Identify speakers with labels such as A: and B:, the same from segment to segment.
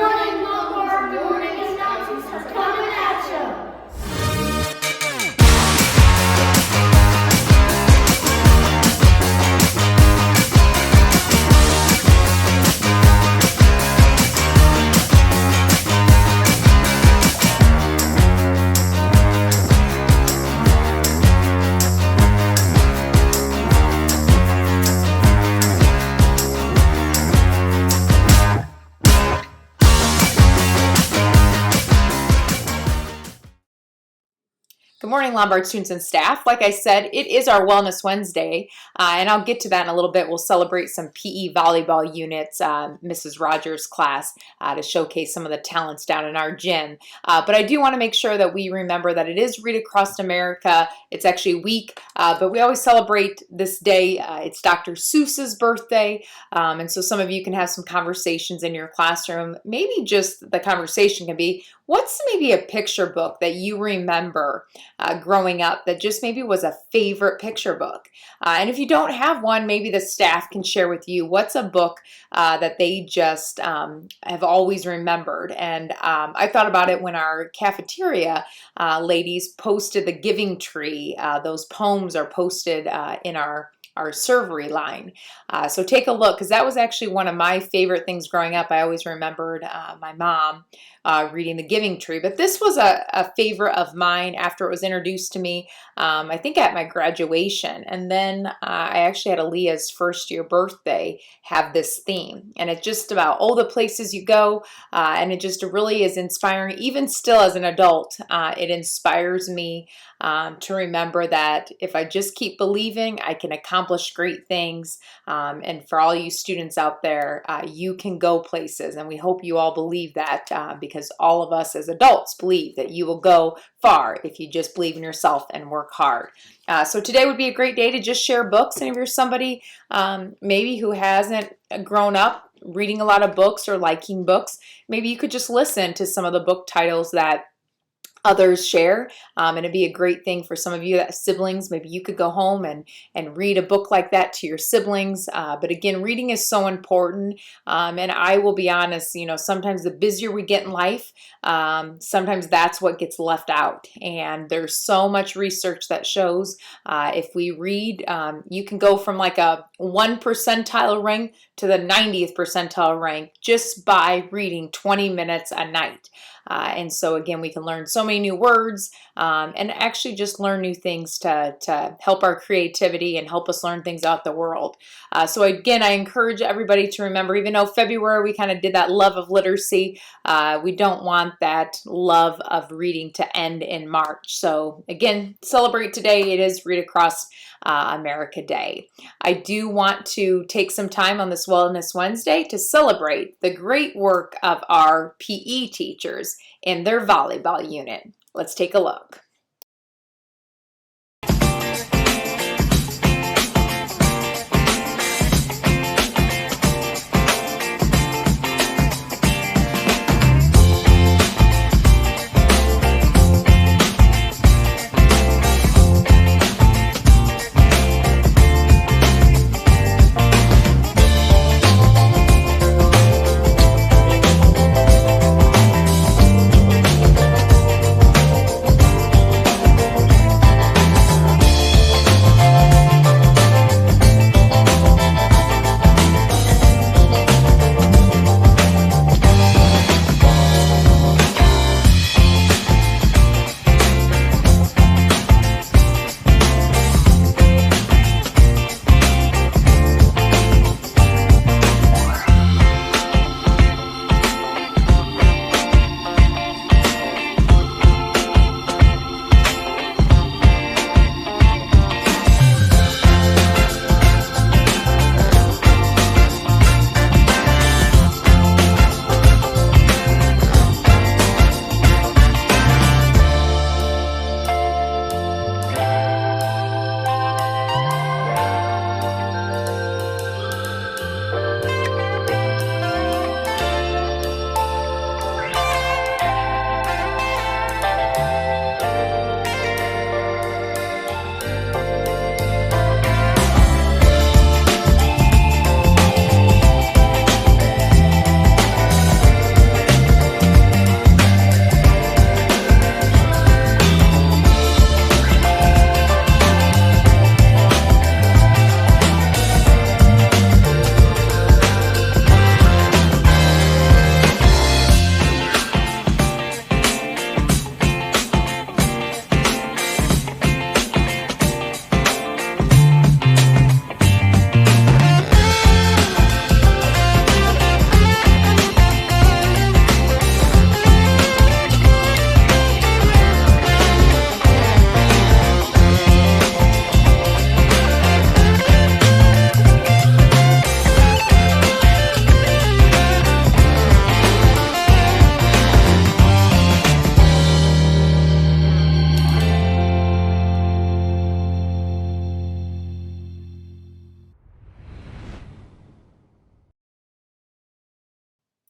A: morning, Lombard. Good morning, announcements are coming at you.
B: Good morning, Lombard students and staff. Like I said, it is our Wellness Wednesday, and I'll get to that in a little bit. We'll celebrate some PE volleyball units, Mrs. Rogers' class, to showcase some of the talents down in our gym. But I do want to make sure that we remember that it is Read Across America. It's actually a week, but we always celebrate this day. It's Dr. Seuss's birthday, and so some of you can have some conversations in your classroom. Maybe just the conversation can be, what's maybe a picture book that you remember growing up that just maybe was a favorite picture book? And if you don't have one, maybe the staff can share with you what's a book that they just have always remembered. And I thought about it when our cafeteria ladies posted the Giving Tree. Those poems are posted in our servery line. So take a look, because that was actually one of my favorite things growing up. I always remembered my mom reading the Giving Tree, but this was a favorite of mine after it was introduced to me, I think at my graduation. And then I actually had Aaliyah's first year birthday have this theme, and it's just about all the places you go, and it just really is inspiring. Even still as an adult, it inspires me to remember that if I just keep believing, I can accomplish great things. And for all you students out there, you can go places, and we hope you all believe that, because all of us as adults believe that you will go far if you just believe in yourself and work hard. So today would be a great day to just share books, and if you're somebody maybe who hasn't grown up reading a lot of books or liking books, maybe you could just listen to some of the book titles that others share, and it'd be a great thing for some of you that have siblings. Maybe you could go home and read a book like that to your siblings. But again, reading is so important, and I will be honest, sometimes the busier we get in life, sometimes that's what gets left out. And there's so much research that shows if we read, you can go from like a 1 percentile rank to the 90th percentile rank just by reading 20 minutes a night. And so again, we can learn so many new words, and actually just learn new things to help our creativity and help us learn things out the world. So again, I encourage everybody to remember, even though February we kind of did that love of literacy, we don't want that love of reading to end in March. So again, celebrate today. It is Read Across America Day. I do want to take some time on this Wellness Wednesday to celebrate the great work of our PE teachers in their volleyball unit. Let's take a look.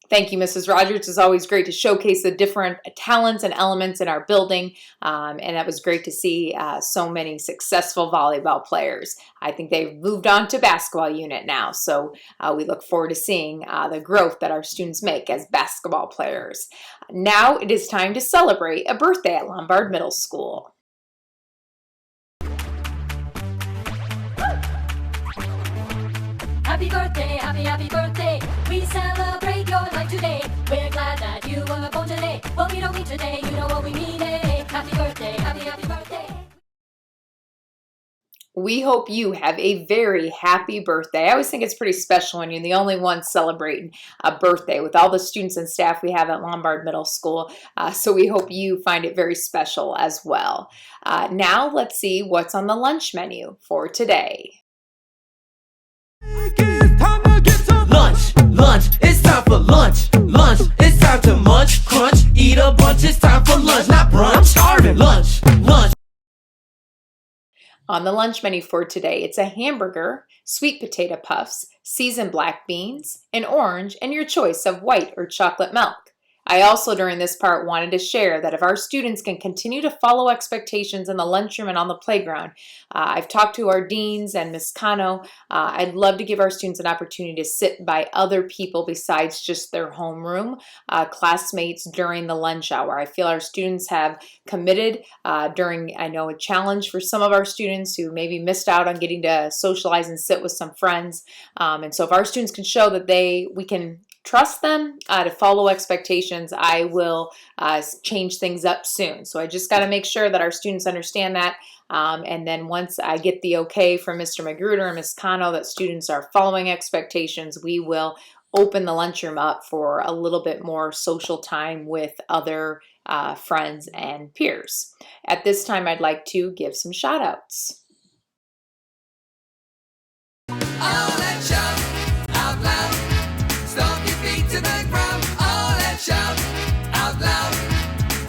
B: Thank you, Mrs. Rogers. It's always great to showcase the different talents and elements in our building, and it was great to see so many successful volleyball players. I think they've moved on to basketball unit now, so we look forward to seeing the growth that our students make as basketball players. Now it is time to celebrate a birthday at Lombard Middle School.
C: Happy birthday, happy birthday. We celebrate your life today. We're glad that you were born today. What we don't mean today, you know what we mean, eh? Happy birthday, happy birthday.
B: We hope you have a very happy birthday. I always think it's pretty special when you're the only one celebrating a birthday with all the students and staff we have at Lombard Middle School. So we hope you find it very special as well. Now let's see what's on the lunch menu for today.
D: Lunch, it's time for lunch. Lunch, it's time to munch, crunch, eat a bunch. It's time for lunch, not brunch. I'm starving. Lunch.
B: On the lunch menu for today, it's a hamburger, sweet potato puffs, seasoned black beans, an orange, and your choice of white or chocolate milk. I also, during this part, wanted to share that if our students can continue to follow expectations in the lunchroom and on the playground, I've talked to our deans and Ms. Cano. I'd love to give our students an opportunity to sit by other people besides just their homeroom classmates during the lunch hour. I feel our students have committed during, I know, a challenge for some of our students who maybe missed out on getting to socialize and sit with some friends. And so if our students can show that we can trust them to follow expectations, I will change things up soon. So I just got to make sure that our students understand that. And then once I get the okay from Mr. Magruder and Ms. Cano that students are following expectations, we will open the lunchroom up for a little bit more social time with other friends and peers. At this time, I'd like to give some shout outs.
E: All that shout out loud. Stomp your feet to the ground. All that shout out loud.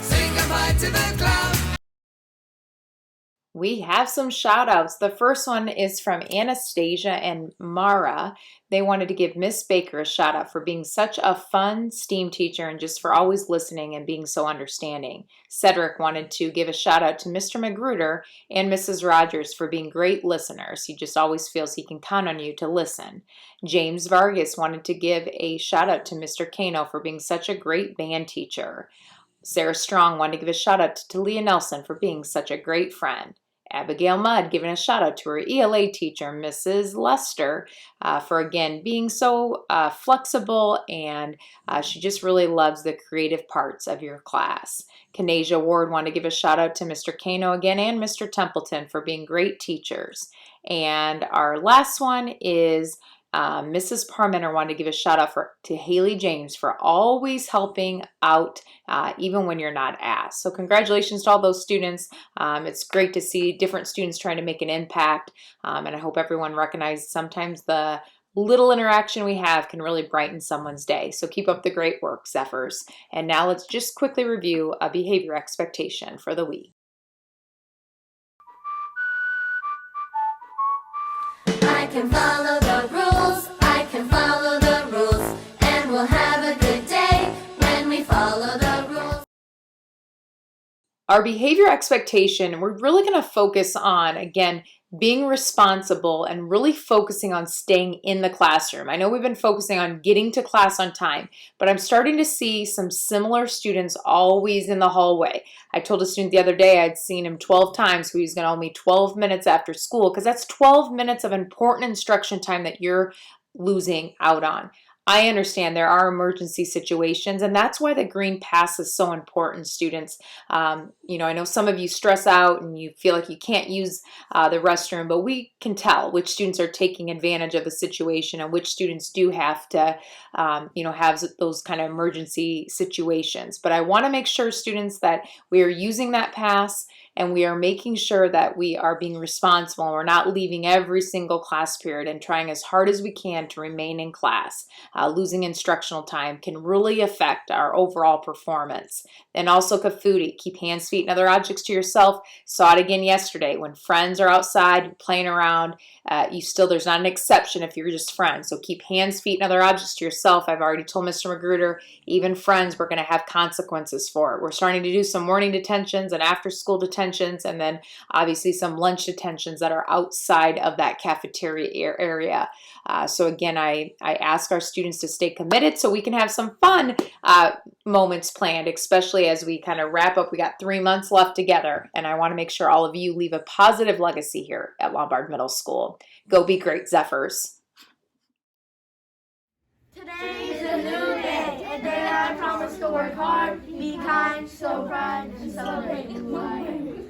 E: Sing them high to the cloud.
B: We have some shout outs. The first one is from Anastasia and Mara. They wanted to give Miss Baker a shout out for being such a fun STEAM teacher and just for always listening and being so understanding. Cedric wanted to give a shout out to Mr. Magruder and Mrs. Rogers for being great listeners. He just always feels he can count on you to listen. James Vargas wanted to give a shout out to Mr. Kano for being such a great band teacher. Sarah Strong wanted to give a shout out to Talia Nelson for being such a great friend. Abigail Mudd giving a shout out to her ELA teacher, Mrs. Lester, for again being so flexible, and she just really loves the creative parts of your class. Kanasia Ward wanted to give a shout out to Mr. Kano again and Mr. Templeton for being great teachers. And our last one is Mrs. Parmenter wanted to give a shout out to Haley James for always helping out even when you're not asked. So congratulations to all those students. It's great to see different students trying to make an impact, and I hope everyone recognizes sometimes the little interaction we have can really brighten someone's day. So keep up the great work, Zephyrs. And now let's just quickly review a behavior expectation for the week.
C: I can follow the rules, I can follow the rules, and we'll have a good day when we follow the rules.
B: Our behavior expectation, we're really going to focus on, again, being responsible and really focusing on staying in the classroom. I know we've been focusing on getting to class on time, but I'm starting to see some similar students always in the hallway. I told a student the other day I'd seen him 12 times, so he's going to owe me 12 minutes after school, because that's 12 minutes of important instruction time that you're losing out on. I understand there are emergency situations, and that's why the green pass is so important, students. I know some of you stress out and you feel like you can't use the restroom, but we can tell which students are taking advantage of the situation and which students do have to, have those kind of emergency situations. But I want to make sure, students, that we are using that pass and we are making sure that we are being responsible and we're not leaving every single class period and trying as hard as we can to remain in class. Losing instructional time can really affect our overall performance. And also Kafudi, keep hands, feet, and other objects to yourself. Saw it again yesterday. When friends are outside playing around, there's not an exception if you're just friends. So keep hands, feet, and other objects to yourself. I've already told Mr. Magruder, even friends, we're going to have consequences for it. We're starting to do some morning detentions and after school detentions, and then obviously some lunch detentions that are outside of that cafeteria area. So again, I ask our students to stay committed so we can have some fun moments planned, especially as we kind of wrap up. We got 3 months left together, and I want to make sure all of you leave a positive legacy here at Lombard Middle School. Go be great, Zephyrs.
A: Today is a new day, a day I promise to work hard, be kind, show pride, and celebrate new life.